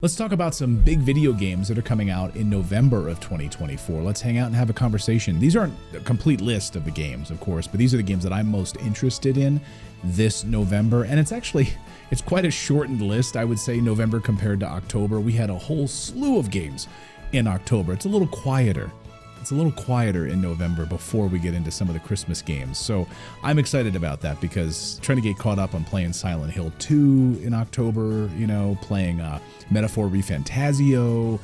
Let's talk about some big video games that are coming out in November of 2024. Let's hang out and have a conversation. These aren't a complete list of the games, of course, but these are the games that I'm most interested in this November. And it's quite a shortened list, I would say, November compared to October. We had a whole slew of games in October. It's a little quieter. It's a little quieter in November before we get into some of the Christmas games. So I'm excited about that because trying to get caught up on playing Silent Hill 2 in October, playing Metaphor ReFantazio.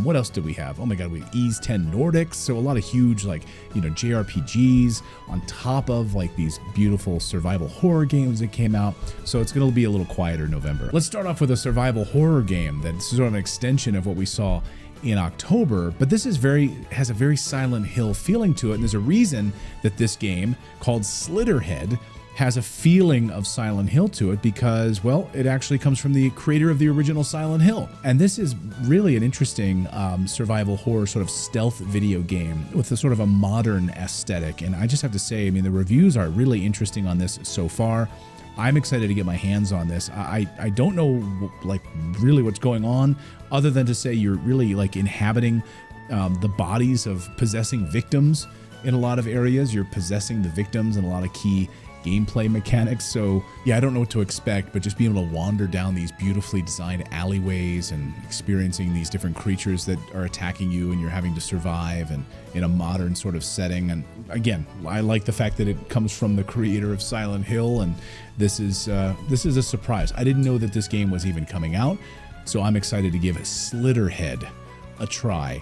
What else did we have? Oh my God, we have Ys 10 Nordics. So a lot of huge, JRPGs on top of these beautiful survival horror games that came out. So it's going to be a little quieter in November. Let's start off with a survival horror game that's sort of an extension of what we saw in October, but this has a very Silent Hill feeling to it, and there's a reason that this game called Slitter has a feeling of Silent Hill to it because, well, it actually comes from the creator of the original Silent Hill. And this is really an interesting survival horror sort of stealth video game with a sort of a modern aesthetic. And I just have to say, the reviews are really interesting on this so far. I'm excited to get my hands on this. I don't know really what's going on other than to say you're really inhabiting the bodies of possessing victims in a lot of areas. You're possessing the victims in a lot of key gameplay mechanics. So yeah, I don't know what to expect, but just being able to wander down these beautifully designed alleyways and experiencing these different creatures that are attacking you and you're having to survive and in a modern sort of setting. And again, I like the fact that it comes from the creator of Silent Hill, and this is a surprise. I didn't know that this game was even coming out, so I'm excited to give Slitterhead a try.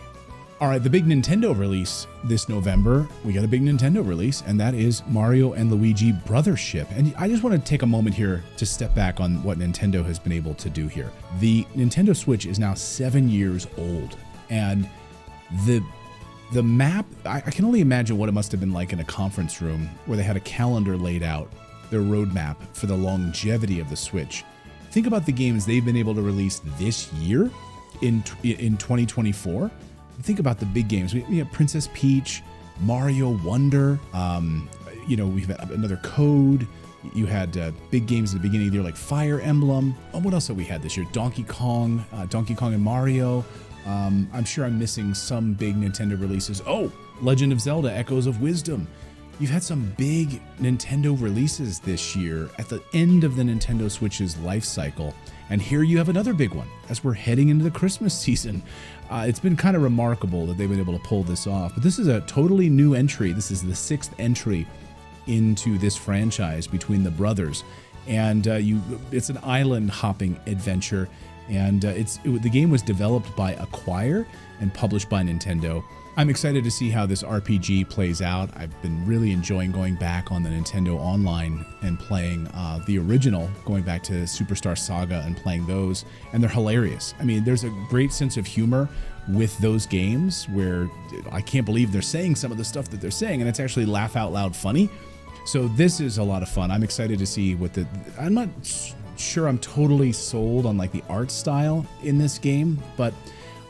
All right, the big Nintendo release this November, we got a big Nintendo release, and that is Mario and Luigi Brothership. And I just want to take a moment here to step back on what Nintendo has been able to do here. The Nintendo Switch is now 7 years old, and the map, I can only imagine what it must have been like in a conference room where they had a calendar laid out, their roadmap for the longevity of the Switch. Think about the games they've been able to release this year in 2024. Think about the big games. We have Princess Peach, Mario Wonder, we've had another Code. You had big games at the beginning of the year like Fire Emblem. What else have we had this year? Donkey Kong and Mario. I'm sure I'm missing some big Nintendo releases. Oh, Legend of Zelda Echoes of Wisdom. You've had some big Nintendo releases this year at the end of the Nintendo Switch's life cycle. And here you have another big one as we're heading into the Christmas season. It's been kind of remarkable that they've been able to pull this off. But this is a totally new entry. This is the 6th entry into this franchise between the brothers. And it's an island hopping adventure. And the game was developed by Acquire and published by Nintendo. I'm excited to see how this RPG plays out. I've been really enjoying going back on the Nintendo Online and playing the original, going back to Superstar Saga and playing those, and they're hilarious. There's a great sense of humor with those games where I can't believe they're saying some of the stuff that they're saying, and it's actually laugh out loud funny. So this is a lot of fun. I'm excited to see I'm not sure I'm totally sold on the art style in this game, but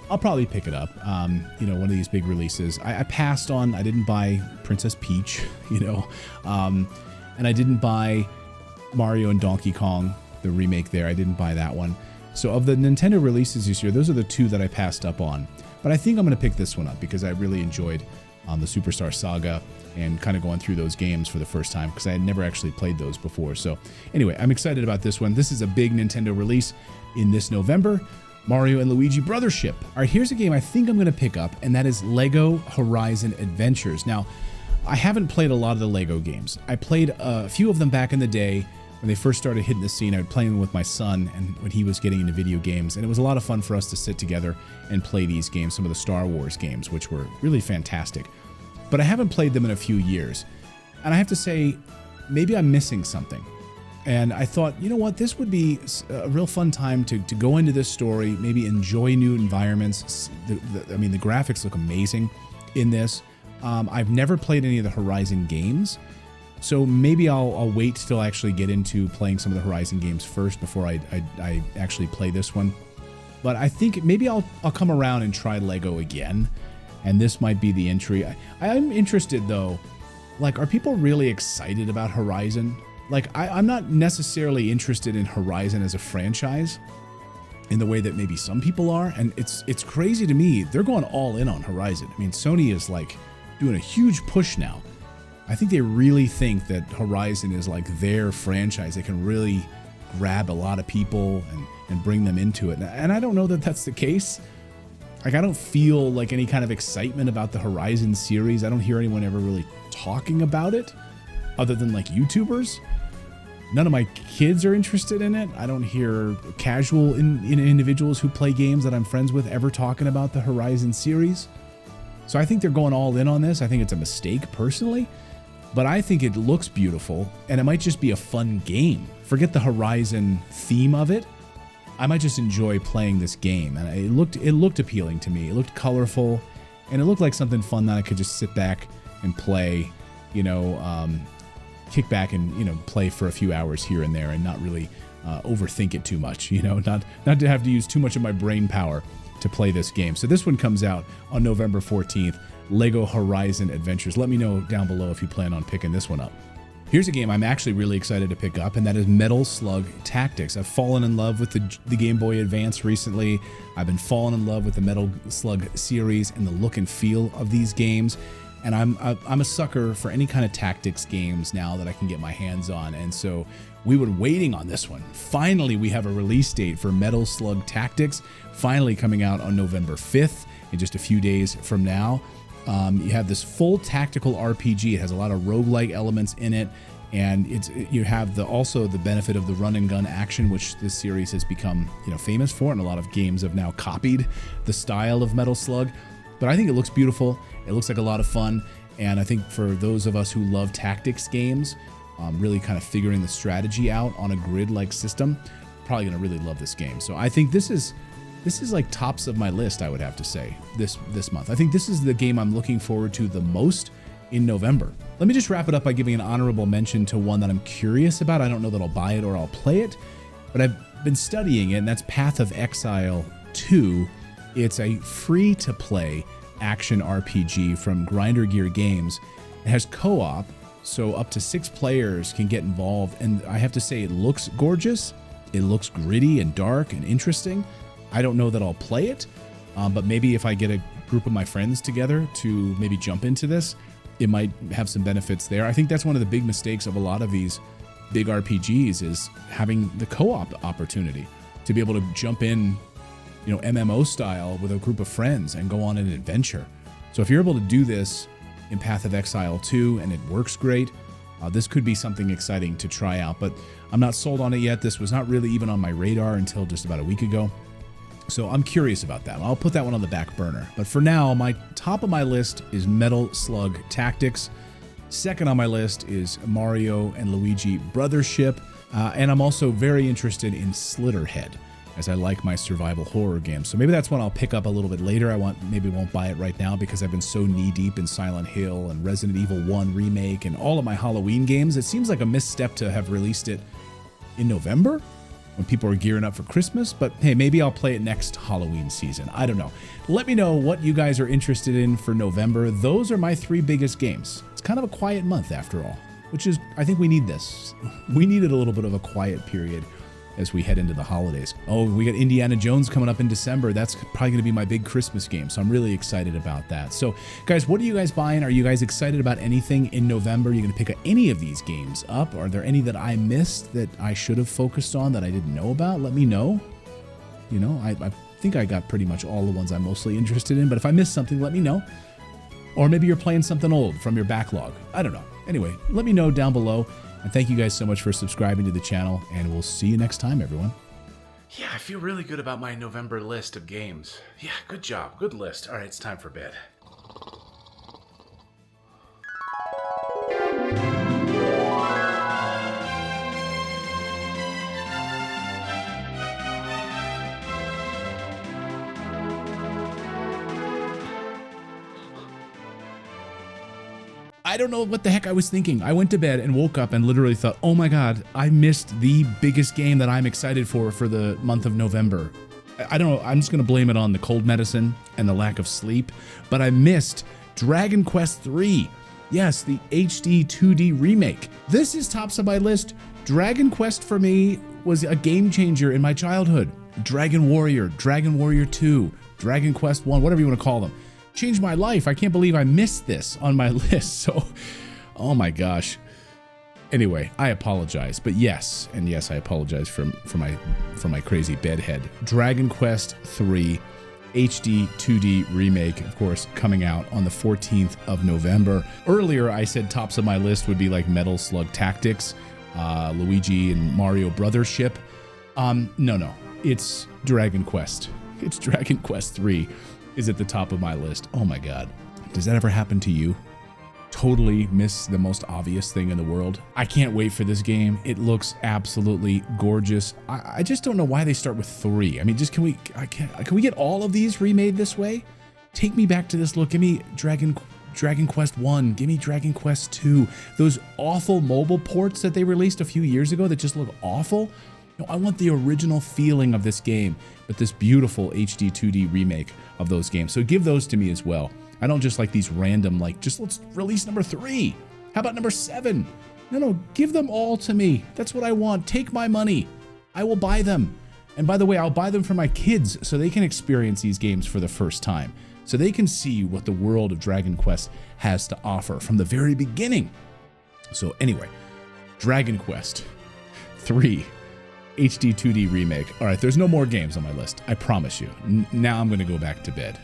I'll probably pick it up. One of these big releases. I passed on. I didn't buy Princess Peach, and I didn't buy Mario and Donkey Kong, the remake there. I didn't buy that one. So of the Nintendo releases this year, those are the two that I passed up on. But I think I'm going to pick this one up because I really enjoyed the Superstar Saga and kind of going through those games for the first time because I had never actually played those before. So anyway, I'm excited about this one. This is a big Nintendo release in this November. Mario and Luigi Brothership. All right, here's a game I think I'm going to pick up, and that is Lego Horizon Adventures. Now, I haven't played a lot of the Lego games. I played a few of them back in the day when they first started hitting the scene. I would play them with my son and when he was getting into video games, and it was a lot of fun for us to sit together and play these games, some of the Star Wars games, which were really fantastic. But I haven't played them in a few years, and I have to say, maybe I'm missing something. And I thought, you know what, this would be a real fun time to go into this story, maybe enjoy new environments. The graphics look amazing in this. I've never played any of the Horizon games, so maybe I'll wait till I actually get into playing some of the Horizon games first before I actually play this one. But I think maybe I'll come around and try Lego again, and this might be the entry. I'm interested, though. Are people really excited about Horizon? I'm not necessarily interested in Horizon as a franchise. in the way that maybe some people are. And it's crazy to me. They're going all in on Horizon. I mean, Sony is like doing a huge push now. I think they really think that Horizon is like their franchise. They can really grab a lot of people and bring them into it. And I don't know that that's the case. Like, I don't feel like any kind of excitement about the Horizon series. I don't hear anyone ever really talking about it other than like YouTubers. None of my kids are interested in it. I don't hear casual individuals who play games that I'm friends with ever talking about the Horizon series. So I think they're going all in on this. I think it's a mistake personally, but I think it looks beautiful and it might just be a fun game. Forget the Horizon theme of it. I might just enjoy playing this game. And it looked appealing to me. It looked colorful and it looked like something fun that I could just sit back and play, you know, kick back and, you know, play for a few hours here and there and not really overthink it too much, you know, not to have to use too much of my brain power to play this game. So this one comes out on November 14th, Lego Horizon Adventures. Let me know down below if you plan on picking this one up. Here's a game I'm actually really excited to pick up, and that is Metal Slug Tactics. I've fallen in love with the Game Boy Advance recently. I've been falling in love with the Metal Slug series and the look and feel of these games. And I'm a sucker for any kind of tactics games now that I can get my hands on. And so we were waiting on this one. Finally, we have a release date for Metal Slug Tactics, finally coming out on November 5th, in just a few days from now. You have this full tactical RPG. It has a lot of roguelike elements in it. And you have also the benefit of the run and gun action, which this series has become, you know, famous for. And a lot of games have now copied the style of Metal Slug. But I think it looks beautiful. It looks like a lot of fun. And I think for those of us who love tactics games, really kind of figuring the strategy out on a grid-like system, probably going to really love this game. So I think this is like tops of my list, I would have to say, this month. I think this is the game I'm looking forward to the most in November. Let me just wrap it up by giving an honorable mention to one that I'm curious about. I don't know that I'll buy it or I'll play it, but I've been studying it, and that's Path of Exile 2. It's a free-to-play action RPG from Grinder Gear Games. It has co-op, so up to 6 players can get involved, and I have to say it looks gorgeous. It looks gritty and dark and interesting. I don't know that I'll play it, but maybe if I get a group of my friends together to maybe jump into this, it might have some benefits there. I think that's one of the big mistakes of a lot of these big RPGs is having the co-op opportunity to be able to jump in, you know, MMO style with a group of friends and go on an adventure. So if you're able to do this in Path of Exile 2 and it works great, this could be something exciting to try out, but I'm not sold on it yet. This was not really even on my radar until just about a week ago. So I'm curious about that. I'll put that one on the back burner. But for now, my top of my list is Metal Slug Tactics. Second on my list is Mario and Luigi Brothership. And I'm also very interested in Slitterhead, as I like my survival horror games. So maybe that's one I'll pick up a little bit later. Maybe won't buy it right now because I've been so knee-deep in Silent Hill and Resident Evil 1 remake and all of my Halloween games. It seems like a misstep to have released it in November when people are gearing up for Christmas, but hey, maybe I'll play it next Halloween season. I don't know. Let me know what you guys are interested in for November. Those are my 3 biggest games. It's kind of a quiet month after all, which is, I think we need this. We needed a little bit of a quiet period as we head into the holidays. Oh, we got Indiana Jones coming up in December. That's probably going to be my big Christmas game, so I'm really excited about that. So, guys, what are you guys buying? Are you guys excited about anything in November? Are you going to pick any of these games up? Are there any that I missed that I should have focused on that I didn't know about? Let me know. You know, I think I got pretty much all the ones I'm mostly interested in, but if I missed something, let me know. Or maybe you're playing something old from your backlog. I don't know. Anyway, let me know down below. And thank you guys so much for subscribing to the channel, and we'll see you next time, everyone. Yeah, I feel really good about my November list of games. Yeah, good job. Good list. All right, it's time for bed. I don't know what the heck I was thinking. I went to bed and woke up and literally thought, oh my God, I missed the biggest game that I'm excited for the month of November. I don't know, I'm just gonna blame it on the cold medicine and the lack of sleep, but I missed Dragon Quest III. Yes, the HD 2D remake. This is tops of my list. Dragon Quest for me was a game changer in my childhood. Dragon Warrior 2, Dragon Quest 1, whatever you want to call them. Changed my life. I can't believe I missed this on my list. So, oh my gosh. Anyway, I apologize, but yes, and yes, I apologize for my crazy bedhead. Dragon Quest 3 HD 2D remake, of course, coming out on the 14th of November. Earlier, I said tops of my list would be like Metal Slug Tactics, Luigi and Mario Brothership. No, it's Dragon Quest. It's Dragon Quest 3 is at the top of my list. Oh my God. Does that ever happen to you? Totally miss the most obvious thing in the world. I can't wait for this game. It looks absolutely gorgeous. I just don't know why they start with 3. I mean, just can we get all of these remade this way? Take me back to this look. Give me Dragon Quest 1. Give me Dragon Quest 2. Those awful mobile ports that they released a few years ago that just look awful. No, I want the original feeling of this game, but this beautiful HD 2D remake of those games. So give those to me as well. I don't just like these random, like, just let's release number 3. How about number 7? No, give them all to me. That's what I want. Take my money. I will buy them. And by the way, I'll buy them for my kids so they can experience these games for the first time, so they can see what the world of Dragon Quest has to offer from the very beginning. So anyway, Dragon Quest 3 HD 2D remake. All right, there's no more games on my list. I promise you. Now I'm going to go back to bed.